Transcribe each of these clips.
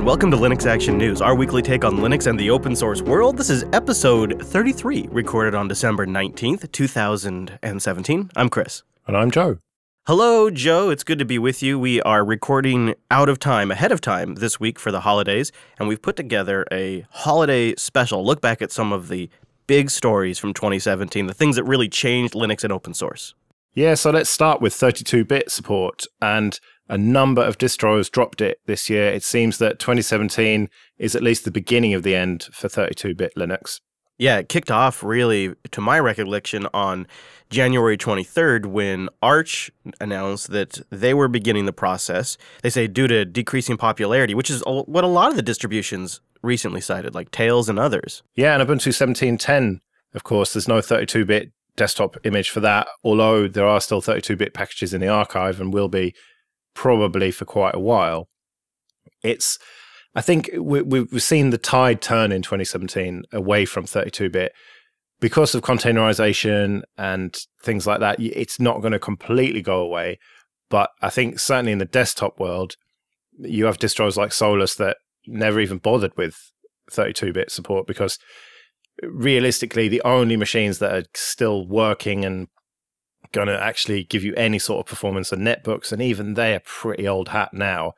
welcome to Linux Action News, our weekly take on Linux and the open source world. This is episode 33, recorded on December 19th, 2017. I'm Chris. And I'm Joe. Hello, Joe. It's good to be with you. We are recording ahead of time this week for the holidays, and we've put together a holiday special look back at some of the big stories from 2017, the things that really changed Linux and open source. Yeah, so let's start with 32-bit support, and a number of distros dropped it this year. It seems that 2017 is at least the beginning of the end for 32-bit Linux. Yeah, it kicked off really, to my recollection, on January 23rd when Arch announced that they were beginning the process. They say due to decreasing popularity, which is what a lot of the distributions recently cited, like Tails and others. Yeah, and Ubuntu 17.10, of course, there's no 32-bit desktop image for that, although there are still 32-bit packages in the archive and will be probably for quite a while. I think we've seen the tide turn in 2017 away from 32-bit. Because of containerization and things like that, it's not going to completely go away. But I think certainly in the desktop world, you have distros like Solus that never even bothered with 32-bit support because realistically, the only machines that are still working and going to actually give you any sort of performance are netbooks, and even they are pretty old hat now.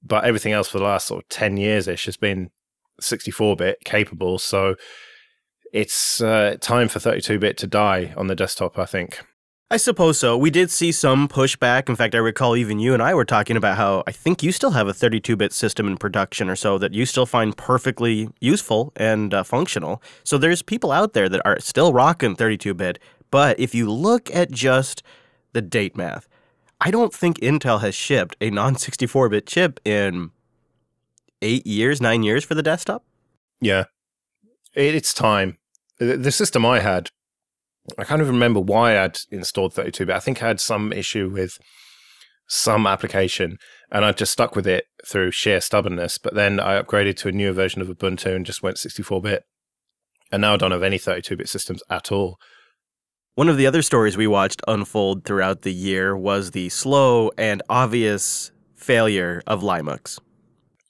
But everything else for the last sort of 10 years-ish has been 64-bit capable, so it's time for 32-bit to die on the desktop, I think. I suppose so. We did see some pushback. In fact, I recall even you and I were talking about how I think you still have a 32-bit system in production or so that you still find perfectly useful and functional. So there's people out there that are still rocking 32-bit, but if you look at just the date math, I don't think Intel has shipped a non-64-bit chip in 9 years for the desktop. Yeah, it's time. The system I had, I can't even remember why I'd installed 32-bit. I think I had some issue with some application, and I just stuck with it through sheer stubbornness. But then I upgraded to a newer version of Ubuntu and just went 64-bit. And now I don't have any 32-bit systems at all. One of the other stories we watched unfold throughout the year was the slow and obvious failure of Linux.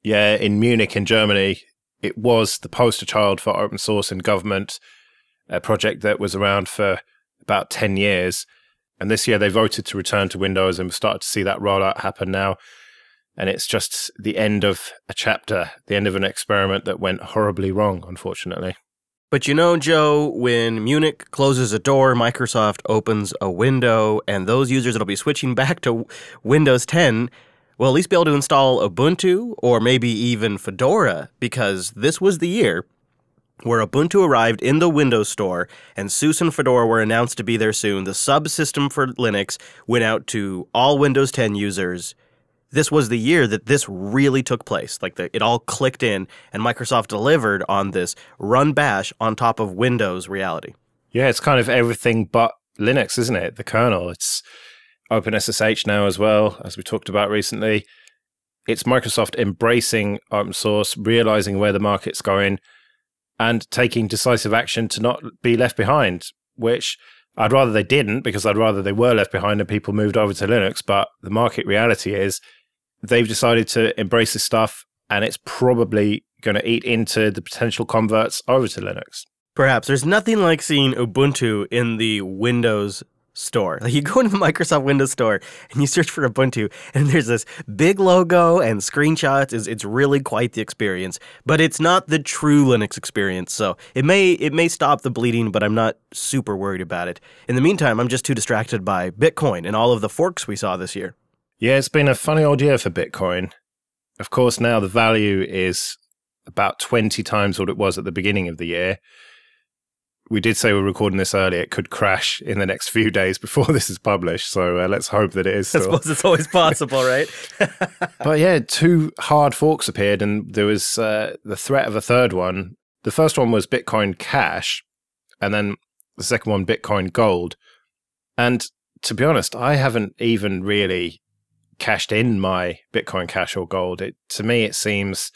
Yeah, in Munich in Germany, it was the poster child for open source in government, a project that was around for about 10 years. And this year they voted to return to Windows, and we've started to see that rollout happen now. And it's just the end of a chapter, the end of an experiment that went horribly wrong, unfortunately. But you know, Joe, when Munich closes a door, Microsoft opens a window, and those users that'll be switching back to Windows 10 will at least be able to install Ubuntu or maybe even Fedora, because this was the year where Ubuntu arrived in the Windows Store, and SUSE and Fedora were announced to be there soon. The subsystem for Linux went out to all Windows 10 users. This was the year that this really took place. It all clicked in, and Microsoft delivered on this run bash on top of Windows reality. Yeah, it's kind of everything but Linux, isn't it? The kernel. It's OpenSSH now as well, as we talked about recently. It's Microsoft embracing open source, realizing where the market's going, and taking decisive action to not be left behind, which I'd rather they didn't, because I'd rather they were left behind and people moved over to Linux. But the market reality is they've decided to embrace this stuff, and it's probably going to eat into the potential converts over to Linux. Perhaps. There's nothing like seeing Ubuntu in the Windows Store. You go into the Microsoft Windows Store and you search for Ubuntu, and there's this big logo and screenshots. It's really quite the experience, but it's not the true Linux experience. So it may stop the bleeding, but I'm not super worried about it. In the meantime, I'm just too distracted by Bitcoin and all of the forks we saw this year. Yeah, it's been a funny old year for Bitcoin. Of course, now the value is about 20 times what it was at the beginning of the year. We did say we're recording this early. It could crash in the next few days before this is published. So let's hope that it is still. I suppose it's always possible, right? But yeah, 2 hard forks appeared, and there was the threat of a third one. The first one was Bitcoin Cash, and then the second one, Bitcoin Gold. And to be honest, I haven't even really cashed in my Bitcoin Cash or Gold. To me, it seems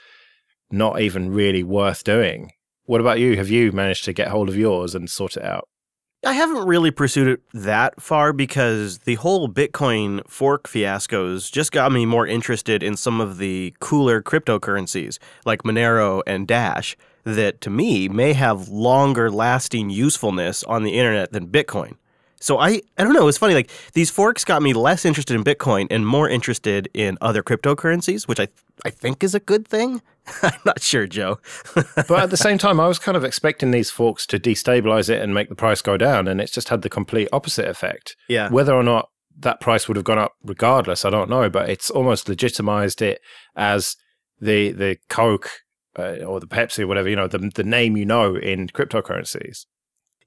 not even really worth doing. What about you? Have you managed to get hold of yours and sort it out? I haven't really pursued it that far because the whole Bitcoin fork fiascos just got me more interested in some of the cooler cryptocurrencies like Monero and Dash that, to me, may have longer lasting usefulness on the internet than Bitcoin. So I don't know, it's funny, like these forks got me less interested in Bitcoin and more interested in other cryptocurrencies, which I think is a good thing. I'm not sure, Joe. But at the same time, I was kind of expecting these forks to destabilize it and make the price go down, and it's just had the complete opposite effect. Yeah. Whether or not that price would have gone up regardless, I don't know, but it's almost legitimized it as the Coke or the Pepsi or whatever, the name in cryptocurrencies.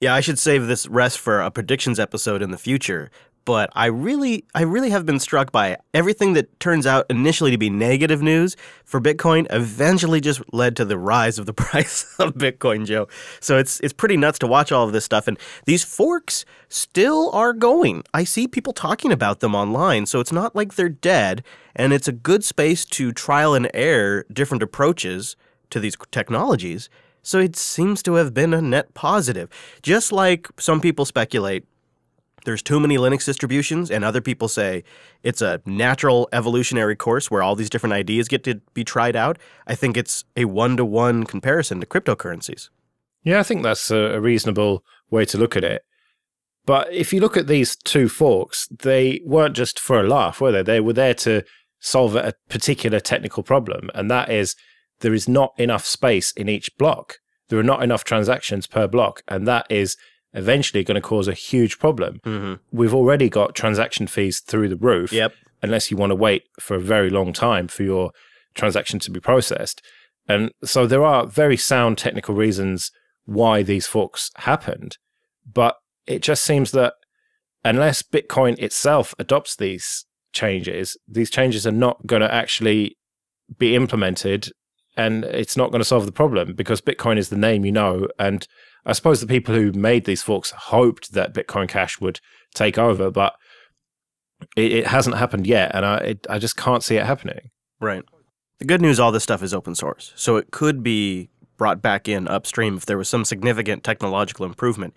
Yeah, I should save this rest for a predictions episode in the future. But I really have been struck by everything that turns out initially to be negative news for Bitcoin eventually just led to the rise of the price of Bitcoin, Joe. So it's pretty nuts to watch all of this stuff. And these forks still are going. I see people talking about them online, so it's not like they're dead. And it's a good space to trial and error different approaches to these technologies. So it seems to have been a net positive. Just like some people speculate there's too many Linux distributions, and other people say it's a natural evolutionary course where all these different ideas get to be tried out. I think it's a one-to-one comparison to cryptocurrencies. Yeah, I think that's a reasonable way to look at it. But if you look at these two forks, they weren't just for a laugh, were they? They were there to solve a particular technical problem, and that is there is not enough space in each block. There are not enough transactions per block, and that is eventually going to cause a huge problem. Mm-hmm. We've already got transaction fees through the roof, Yep. unless you want to wait for a very long time for your transaction to be processed. And so there are very sound technical reasons why these forks happened, but it just seems that unless Bitcoin itself adopts these changes are not going to actually be implemented, and it's not going to solve the problem because Bitcoin is the name and I suppose the people who made these forks hoped that Bitcoin Cash would take over, but it hasn't happened yet, and I just can't see it happening. Right. The good news, all this stuff is open source, so it could be brought back in upstream if there was some significant technological improvement.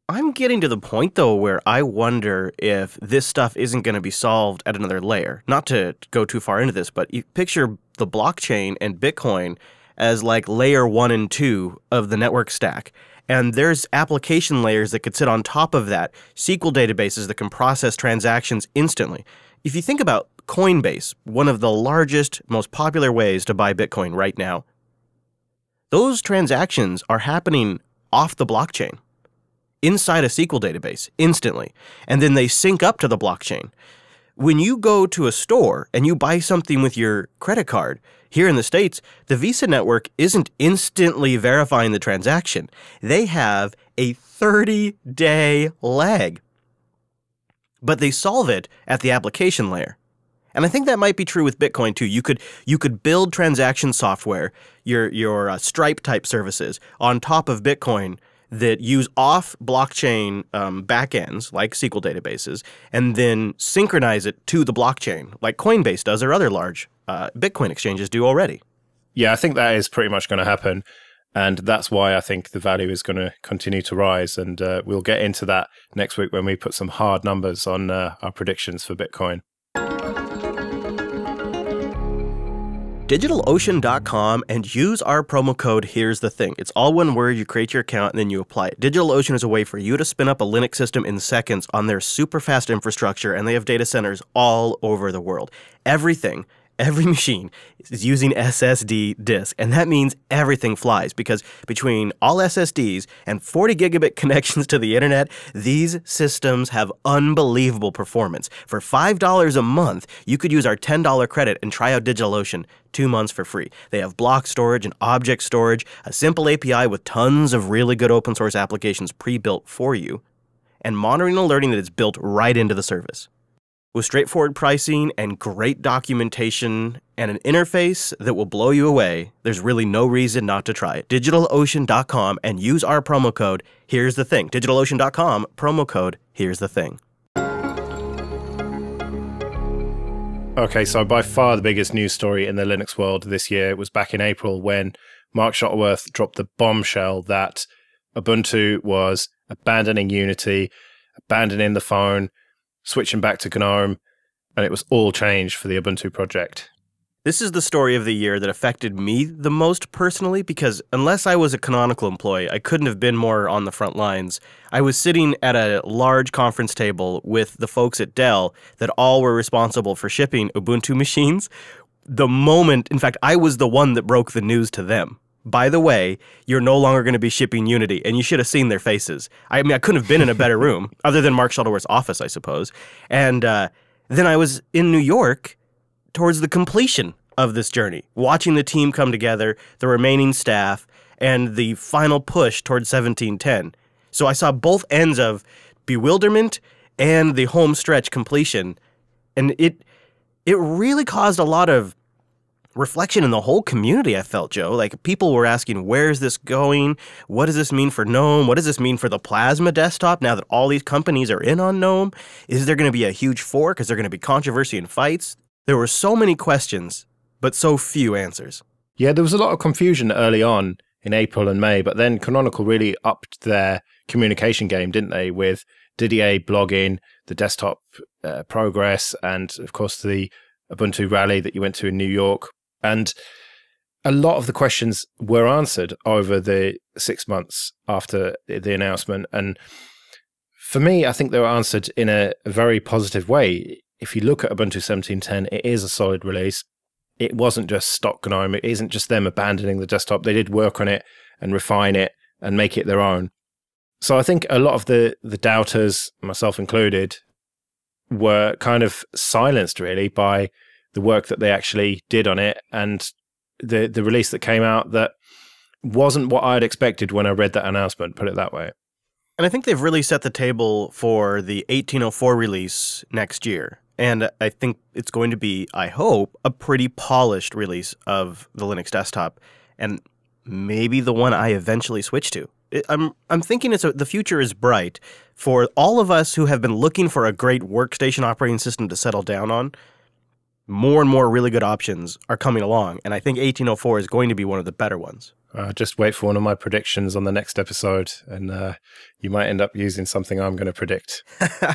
I'm getting to the point, though, where I wonder if this stuff isn't going to be solved at another layer. Not to go too far into this, but you picture the blockchain and Bitcoin as like layer 1 and 2 of the network stack. And there's application layers that could sit on top of that, SQL databases that can process transactions instantly. If you think about Coinbase, one of the largest, most popular ways to buy Bitcoin right now, those transactions are happening off the blockchain, inside a SQL database, instantly. And then they sync up to the blockchain. When you go to a store and you buy something with your credit card, here in the States, the Visa network isn't instantly verifying the transaction. They have a 30-day lag. But they solve it at the application layer. And I think that might be true with Bitcoin too. You could build transaction software, your Stripe type services on top of Bitcoin that use off-blockchain backends, like SQL databases, and then synchronize it to the blockchain, like Coinbase does or other large Bitcoin exchanges do already. Yeah, I think that is pretty much going to happen, and that's why I think the value is going to continue to rise, and we'll get into that next week when we put some hard numbers on our predictions for Bitcoin. DigitalOcean.com and use our promo code Here's the Thing. It's all one word. You create your account and then you apply it. DigitalOcean is a way for you to spin up a Linux system in seconds on their super fast infrastructure, and they have data centers all over the world. Every machine is using SSD disk, and that means everything flies because between all SSDs and 40 gigabit connections to the internet, these systems have unbelievable performance. For $5 a month, you could use our $10 credit and try out DigitalOcean 2 months for free. They have block storage and object storage, a simple API with tons of really good open source applications pre-built for you, and monitoring and alerting that is built right into the service. With straightforward pricing and great documentation and an interface that will blow you away, there's really no reason not to try it. DigitalOcean.com and use our promo code Here's the Thing. DigitalOcean.com, promo code Here's the Thing. Okay, so by far the biggest news story in the Linux world this year was back in April when Mark Shuttleworth dropped the bombshell that Ubuntu was abandoning Unity, abandoning the phone, switching back to GNOME, and it was all changed for the Ubuntu project. This is the story of the year that affected me the most personally, because unless I was a Canonical employee, I couldn't have been more on the front lines. I was sitting at a large conference table with the folks at Dell that all were responsible for shipping Ubuntu machines. The moment, in fact, I was the one that broke the news to them. By the way, you're no longer going to be shipping Unity, and you should have seen their faces. I mean, I couldn't have been in a better room, other than Mark Shuttleworth's office, I suppose. And then I was in New York towards the completion of this journey, watching the team come together, the remaining staff, and the final push towards 1710. So I saw both ends of bewilderment and the home stretch completion, and it really caused a lot of reflection in the whole community, I felt, Joe. Like, people were asking, where is this going? What does this mean for GNOME? What does this mean for the Plasma desktop now that all these companies are in on GNOME? Is there going to be a huge fork? Is there going to be controversy and fights? There were so many questions, but so few answers. Yeah, there was a lot of confusion early on in April and May, but then Canonical really upped their communication game, didn't they? With Didier blogging, the desktop progress, and of course the Ubuntu rally that you went to in New York. And a lot of the questions were answered over the 6 months after the announcement. And for me, I think they were answered in a very positive way. If you look at Ubuntu 17.10, it is a solid release. It wasn't just stock GNOME. It isn't just them abandoning the desktop. They did work on it and refine it and make it their own. So I think a lot of the doubters, myself included, were kind of silenced really by the work that they actually did on it and the release that came out that wasn't what I'd expected when I read that announcement, put it that way. And I think they've really set the table for the 1804 release next year. And I think it's going to be, I hope, a pretty polished release of the Linux desktop, and maybe the one I eventually switch to. I'm thinking the future is bright for all of us who have been looking for a great workstation operating system to settle down on. More and more really good options are coming along, and I think 1804 is going to be one of the better ones. Just wait for one of my predictions on the next episode, and you might end up using something I'm going to predict.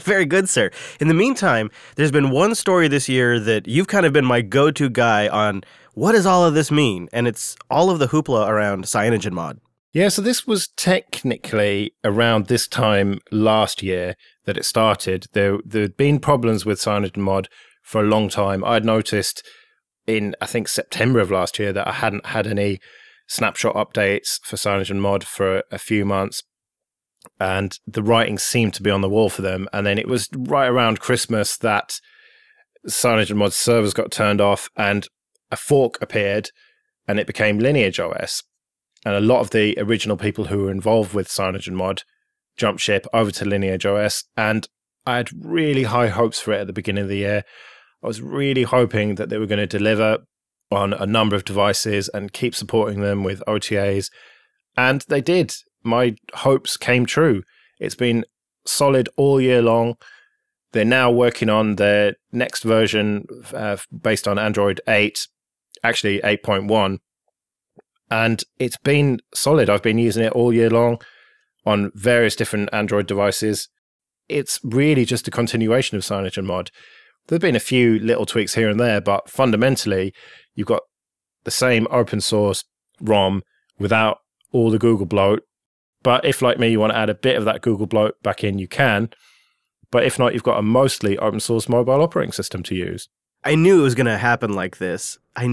Very good, sir. In the meantime, there's been one story this year that you've kind of been my go-to guy on what does all of this mean, and it's all of the hoopla around CyanogenMod. Yeah, so this was technically around this time last year that it started. There'd been problems with CyanogenMod for a long time. I'd noticed in, I think, September of last year that I hadn't had any snapshot updates for CyanogenMod for a few months, and the writing seemed to be on the wall for them. And then it was right around Christmas that CyanogenMod servers got turned off and a fork appeared and it became Lineage OS. And a lot of the original people who were involved with CyanogenMod jumped ship over to Lineage OS, and I had really high hopes for it at the beginning of the year. I was really hoping that they were going to deliver on a number of devices and keep supporting them with OTAs. And they did. My hopes came true. It's been solid all year long. They're now working on their next version based on Android 8, actually 8.1. And it's been solid. I've been using it all year long on various different Android devices. It's really just a continuation of CyanogenMod. There've been a few little tweaks here and there, but fundamentally, you've got the same open source ROM without all the Google bloat. But if, like me, you want to add a bit of that Google bloat back in, you can. But if not, you've got a mostly open source mobile operating system to use. I knew it was going to happen like this. I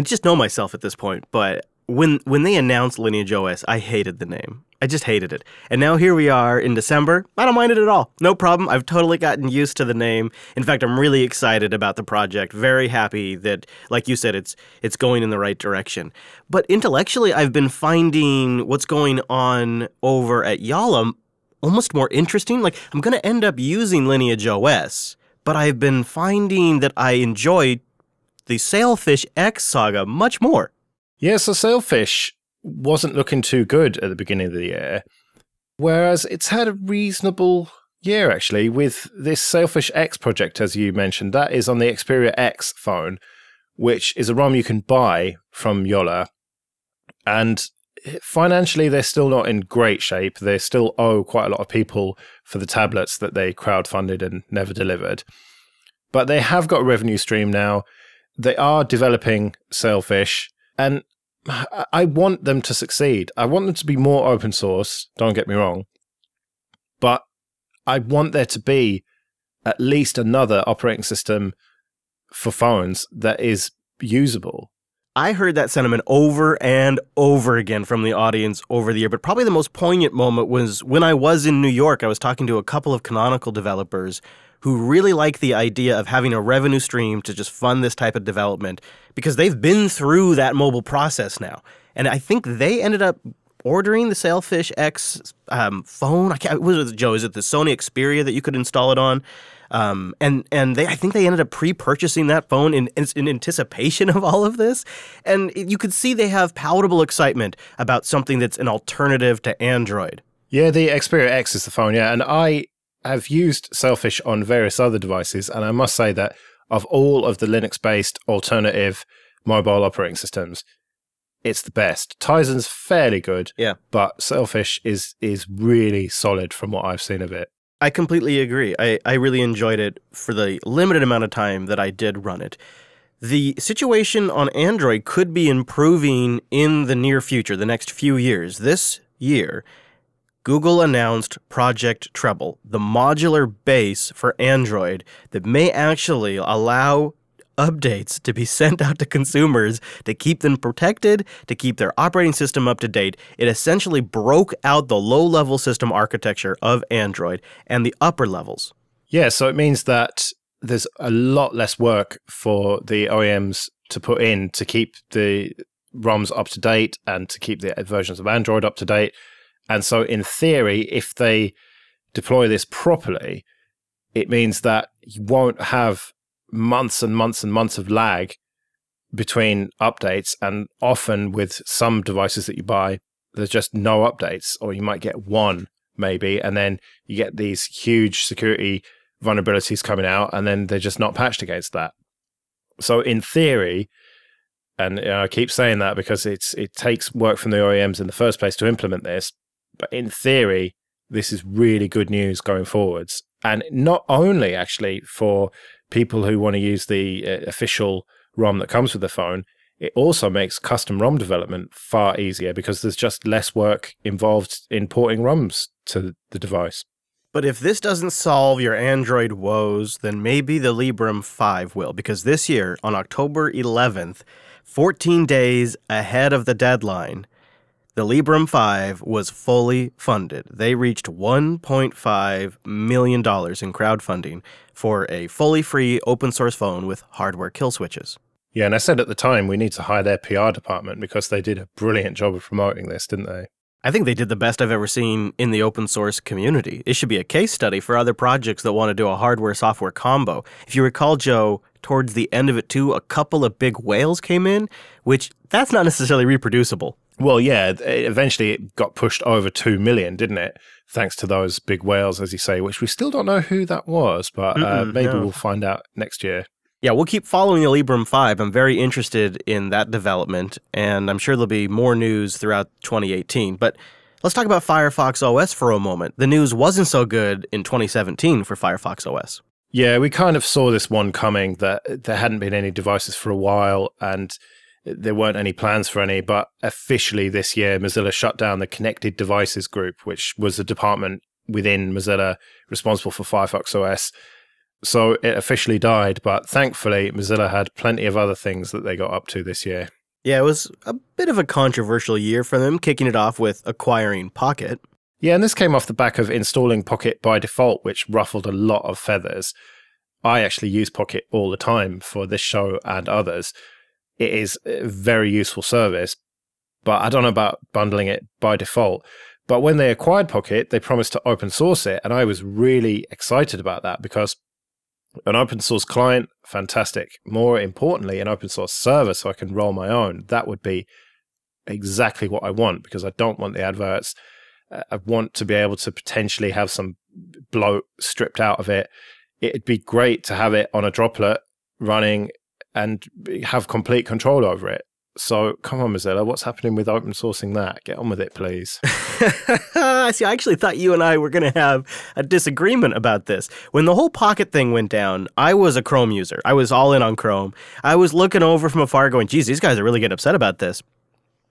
just know myself at this point, but when they announced Lineage OS, I hated the name. I just hated it. And now here we are in December. I don't mind it at all. No problem. I've totally gotten used to the name. In fact, I'm really excited about the project. Very happy that, like you said, it's going in the right direction. But intellectually, I've been finding what's going on over at Yala almost more interesting. Like, I'm going to end up using Lineage OS, but I've been finding that I enjoy the Sailfish X saga much more. Yeah, so Sailfish wasn't looking too good at the beginning of the year, whereas it's had a reasonable year, actually, with this Sailfish X project, as you mentioned. That is on the Xperia X phone, which is a ROM you can buy from Yola. And financially, they're still not in great shape. They still owe quite a lot of people for the tablets that they crowdfunded and never delivered. But they have got a revenue stream now. They are developing Sailfish, and I want them to succeed. I want them to be more open source, don't get me wrong. But I want there to be at least another operating system for phones that is usable. I heard that sentiment over and over again from the audience over the year, but probably the most poignant moment was when I was in New York. I was talking to a couple of Canonical developers who really like the idea of having a revenue stream to just fund this type of development because they've been through that mobile process now. And I think they ended up ordering the Sailfish X phone. What was it, Joe? Is it the Sony Xperia that you could install it on? I think they ended up pre-purchasing that phone in anticipation of all of this. And you could see they have palatable excitement about something that's an alternative to Android. Yeah, the Xperia X is the phone, yeah. And I have used Sailfish on various other devices, and I must say that of all of the Linux-based alternative mobile operating systems, it's the best. Tizen's fairly good, yeah, but Sailfish is really solid from what I've seen of it. I completely agree. I really enjoyed it for the limited amount of time that I did run it. The situation on Android could be improving in the near future, the next few years. This year, Google announced Project Treble, the modular base for Android that may actually allow updates to be sent out to consumers to keep them protected, to keep their operating system up to date. It essentially broke out the low-level system architecture of Android and the upper levels. Yeah, so it means that there's a lot less work for the OEMs to put in to keep the ROMs up to date and to keep the versions of Android up to date. And so in theory, if they deploy this properly, it means that you won't have months and months and months of lag between updates, and often with some devices that you buy, there's just no updates, or you might get one maybe, and then you get these huge security vulnerabilities coming out, and then they're just not patched against that. So in theory, and I keep saying that because it takes work from the OEMs in the first place to implement this, but in theory, this is really good news going forwards. And not only actually for people who want to use the official ROM that comes with the phone, it also makes custom ROM development far easier because there's just less work involved in porting ROMs to the device. But if this doesn't solve your Android woes, then maybe the Librem 5 will, because this year, on October 11th, 14 days ahead of the deadline, the Librem 5 was fully funded. They reached $1.5 million in crowdfunding for a fully free open source phone with hardware kill switches. Yeah, and I said at the time we need to hire their PR department because they did a brilliant job of promoting this, didn't they? I think they did the best I've ever seen in the open source community. It should be a case study for other projects that want to do a hardware-software combo. If you recall, Joe, towards the end of it too, a couple of big whales came in, which that's not necessarily reproducible. Well, yeah, eventually it got pushed over 2 million, didn't it? Thanks to those big whales, as you say, which we still don't know who that was, but maybe we'll find out next year. Yeah, we'll keep following the Librem 5. I'm very interested in that development, and I'm sure there'll be more news throughout 2018. But let's talk about Firefox OS for a moment. The news wasn't so good in 2017 for Firefox OS. Yeah, we kind of saw this one coming, that there hadn't been any devices for a while, and there weren't any plans for any, but officially this year, Mozilla shut down the Connected Devices Group, which was a department within Mozilla responsible for Firefox OS. So it officially died, but thankfully, Mozilla had plenty of other things that they got up to this year. Yeah, it was a bit of a controversial year for them, kicking it off with acquiring Pocket. Yeah, and this came off the back of installing Pocket by default, which ruffled a lot of feathers. I actually use Pocket all the time for this show and others. It is a very useful service, but I don't know about bundling it by default. But when they acquired Pocket, they promised to open source it, and I was really excited about that because an open source client, fantastic. More importantly, an open source server so I can roll my own. That would be exactly what I want because I don't want the adverts. I want to be able to potentially have some bloat stripped out of it. It'd be great to have it on a droplet running and have complete control over it. So come on, Mozilla, what's happening with open sourcing that? Get on with it, please. See, I actually thought you and I were going to have a disagreement about this. When the whole Pocket thing went down, I was a Chrome user. I was all in on Chrome. I was looking over from afar going, geez, these guys are really getting upset about this.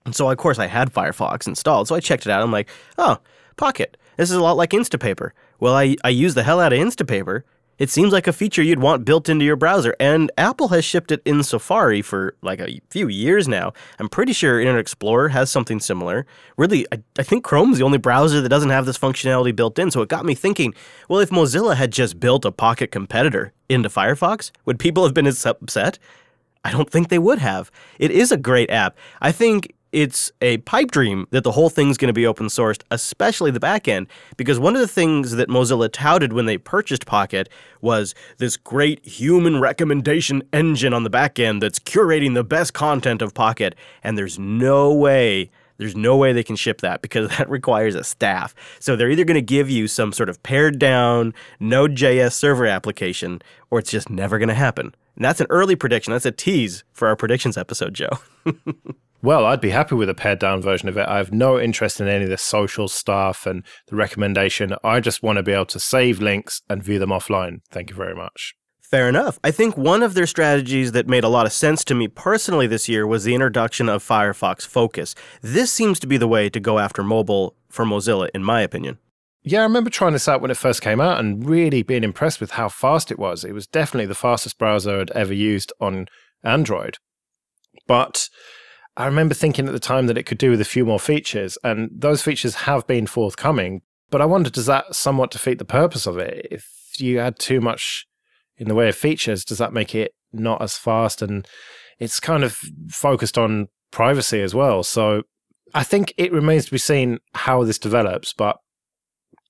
And so, of course, I had Firefox installed. So I checked it out. I'm like, oh, Pocket. This is a lot like Instapaper. Well, I use the hell out of Instapaper. It seems like a feature you'd want built into your browser, and Apple has shipped it in Safari for like a few years now. I'm pretty sure Internet Explorer has something similar. Really, I think Chrome's the only browser that doesn't have this functionality built in, so it got me thinking, well, if Mozilla had just built a Pocket competitor into Firefox, would people have been as upset? I don't think they would have. It is a great app. I think it's a pipe dream that the whole thing's going to be open sourced, especially the back end, because one of the things that Mozilla touted when they purchased Pocket was this great human recommendation engine on the back end that's curating the best content of Pocket, and there's no way they can ship that because that requires a staff. So they're either going to give you some sort of pared down Node.js server application, or it's just never going to happen. And that's an early prediction. That's a tease for our predictions episode, Joe. Well, I'd be happy with a pared down version of it. I have no interest in any of the social stuff and the recommendation. I just want to be able to save links and view them offline. Thank you very much. Fair enough. I think one of their strategies that made a lot of sense to me personally this year was the introduction of Firefox Focus. This seems to be the way to go after mobile for Mozilla, in my opinion. Yeah, I remember trying this out when it first came out and really being impressed with how fast it was. It was definitely the fastest browser I'd ever used on Android. But I remember thinking at the time that it could do with a few more features, and those features have been forthcoming. But I wonder, does that somewhat defeat the purpose of it? If you add too much in the way of features, does that make it not as fast? And it's kind of focused on privacy as well. So I think it remains to be seen how this develops, but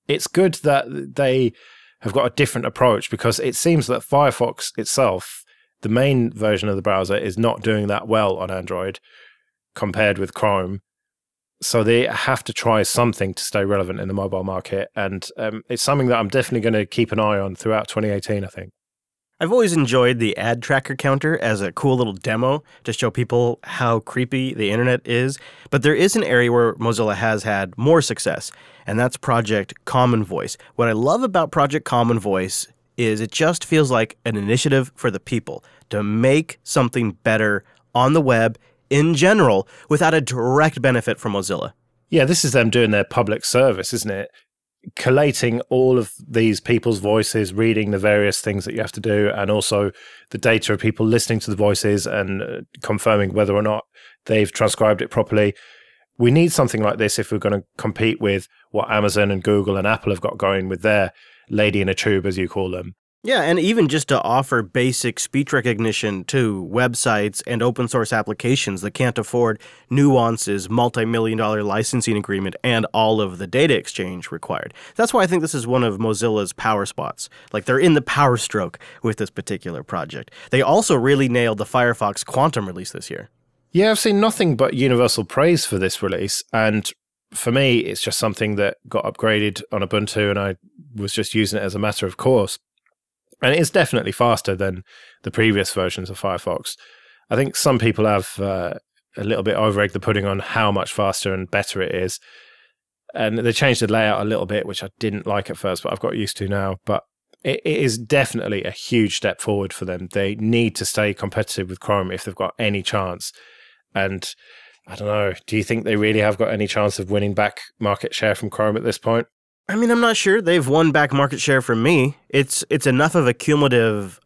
it's good that they have got a different approach, because it seems that Firefox itself, the main version of the browser, is not doing that well on Android compared with Chrome. So they have to try something to stay relevant in the mobile market. And it's something that I'm definitely going to keep an eye on throughout 2018, I think. I've always enjoyed the ad tracker counter as a cool little demo to show people how creepy the internet is. But there is an area where Mozilla has had more success, and that's Project Common Voice. What I love about Project Common Voice is it just feels like an initiative for the people to make something better on the web in general without a direct benefit for Mozilla. Yeah, this is them doing their public service, isn't it? Collating all of these people's voices, reading the various things that you have to do, and also the data of people listening to the voices and confirming whether or not they've transcribed it properly. We need something like this if we're going to compete with what Amazon and Google and Apple have got going with their lady in a tube, as you call them. Yeah, and even just to offer basic speech recognition to websites and open source applications that can't afford nuances, multi-million-dollar licensing agreement, and all of the data exchange required. That's why I think this is one of Mozilla's power spots. Like, they're in the power stroke with this particular project. They also really nailed the Firefox Quantum release this year. Yeah, I've seen nothing but universal praise for this release, and for me, it's just something that got upgraded on Ubuntu, and I was just using it as a matter of course. And it's definitely faster than the previous versions of Firefox. I think some people have a little bit over-egged the pudding on how much faster and better it is. And they changed the layout a little bit, which I didn't like at first, but I've got used to now. But it is definitely a huge step forward for them. They need to stay competitive with Chrome if they've got any chance. And I don't know, do you think they really have got any chance of winning back market share from Chrome at this point? I mean, I'm not sure they've won back market share from me. It's enough of a cumulative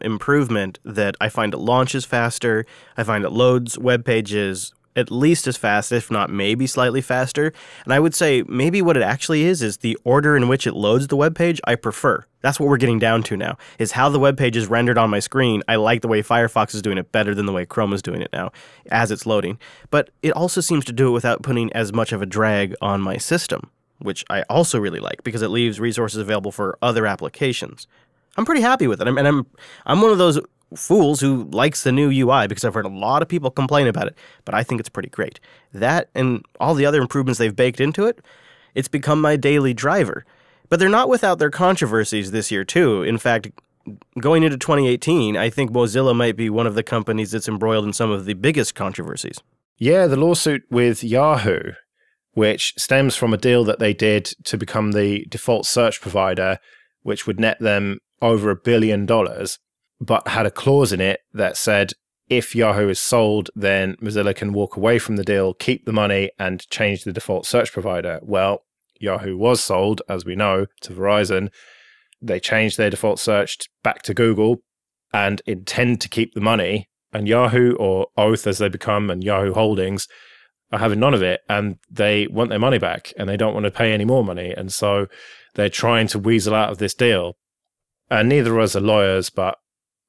improvement that I find it launches faster. I find it loads web pages at least as fast, if not maybe slightly faster. And I would say maybe what it actually is the order in which it loads the web page I prefer. That's what we're getting down to now, is how the web page is rendered on my screen. I like the way Firefox is doing it better than the way Chrome is doing it now as it's loading. But it also seems to do it without putting as much of a drag on my system, which I also really like because it leaves resources available for other applications. I'm pretty happy with it. I'm one of those fools who likes the new UI because I've heard a lot of people complain about it, but I think it's pretty great. That and all the other improvements they've baked into it, it's become my daily driver. But they're not without their controversies this year, too. In fact, going into 2018, I think Mozilla might be one of the companies that's embroiled in some of the biggest controversies. Yeah, the lawsuit with Yahoo, which stems from a deal that they did to become the default search provider, which would net them over $1 billion, but had a clause in it that said if Yahoo is sold, then Mozilla can walk away from the deal, keep the money, and change the default search provider. Well, Yahoo was sold, as we know, to Verizon. They changed their default search back to Google and intend to keep the money. And Yahoo, or Oath as they become, and Yahoo Holdings are having none of it. And they want their money back and they don't want to pay any more money. And so they're trying to weasel out of this deal. And neither of us are lawyers, but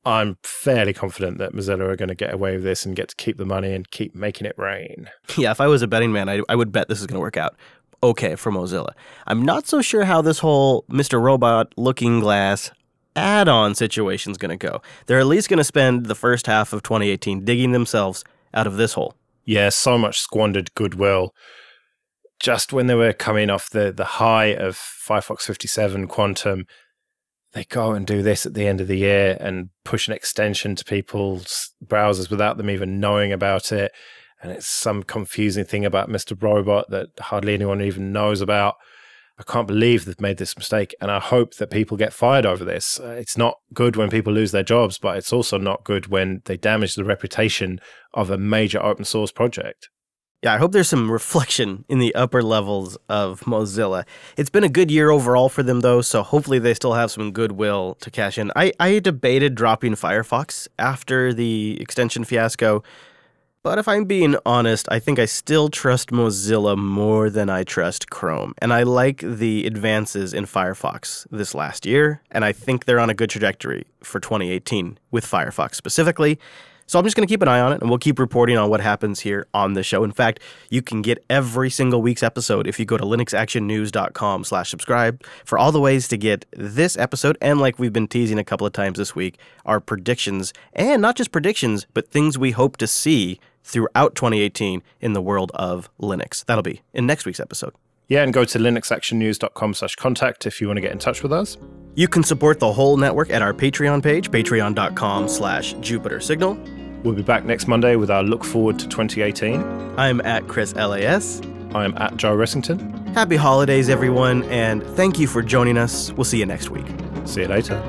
I'm fairly confident that Mozilla are going to get away with this and get to keep the money and keep making it rain. Yeah, if I was a betting man, I would bet this is going to work out okay for Mozilla. I'm not so sure how this whole Mr. Robot Looking Glass add-on situation is going to go. They're at least going to spend the first half of 2018 digging themselves out of this hole. Yeah, so much squandered goodwill. Just when they were coming off the high of Firefox 57 Quantum, they go and do this at the end of the year and push an extension to people's browsers without them even knowing about it. And it's some confusing thing about Mr. Robot that hardly anyone even knows about. I can't believe they've made this mistake. And I hope that people get fired over this. It's not good when people lose their jobs, but it's also not good when they damage the reputation of a major open source project. Yeah, I hope there's some reflection in the upper levels of Mozilla. It's been a good year overall for them, though, so hopefully they still have some goodwill to cash in. I debated dropping Firefox after the extension fiasco, but if I'm being honest, I think I still trust Mozilla more than I trust Chrome. And I like the advances in Firefox this last year, and I think they're on a good trajectory for 2018 with Firefox specifically. So I'm just going to keep an eye on it, and we'll keep reporting on what happens here on the show. In fact, you can get every single week's episode if you go to linuxactionnews.com/subscribe for all the ways to get this episode, and like we've been teasing a couple of times this week, our predictions, and not just predictions, but things we hope to see throughout 2018 in the world of Linux. That'll be in next week's episode. Yeah, and go to linuxactionnews.com/contact if you want to get in touch with us. You can support the whole network at our Patreon page, patreon.com/JupiterSignal. We'll be back next Monday with our look forward to 2018. I'm at Chris LAS. I'm at Joe Ressington. Happy holidays, everyone, and thank you for joining us. We'll see you next week. See you later.